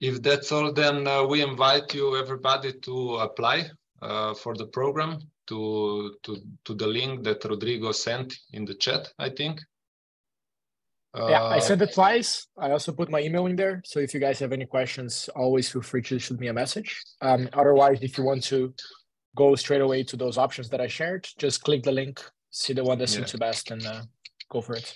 If that's all, then we invite you, everybody, to apply for the program to the link that Rodrigo sent in the chat, I think. Yeah, I sent it twice. I also put my email in there. So if you guys have any questions, always feel free to shoot me a message. Otherwise, if you want to go straight away to those options that I shared, just click the link, see the one that suits you best, and go for it.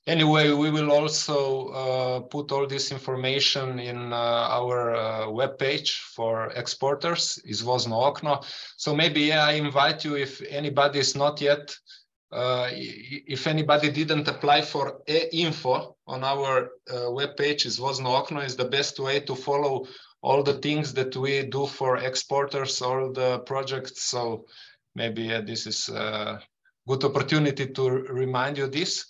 Anyway, we will also put all this information in our webpage for exporters, izvozno okno. So maybe I invite you, if anybody is not yet, if anybody didn't apply for info on our webpage, izvozno okno is the best way to follow all the things that we do for exporters, all the projects. So maybe this is a good opportunity to remind you this.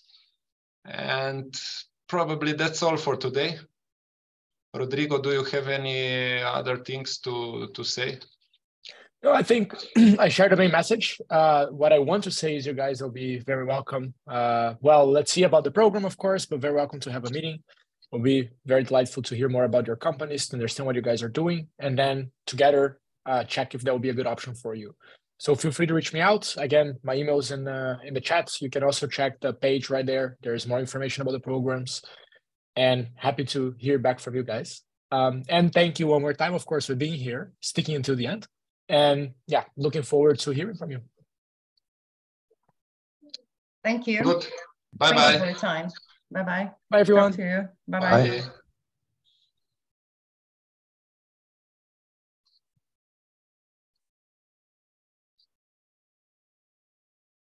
And probably that's all for today. Rodrigo, do you have any other things to say? No, I think I shared the main message. What I want to say is you guys will be very welcome. Well, let's see about the program, of course, but very welcome to have a meeting. We'll be very delightful to hear more about your companies, to understand what you guys are doing, and then together check if that will be a good option for you. So feel free to reach me out. Again, my email is in the chats. You can also check the page right there. There's more information about the programs, and happy to hear back from you guys. And thank you one more time, of course, for being here, sticking until the end. And yeah, looking forward to hearing from you. Thank you. Good. Bye-bye. Thank you for your time. Bye-bye. Bye, everyone. Talk to you. Bye-bye. Bye.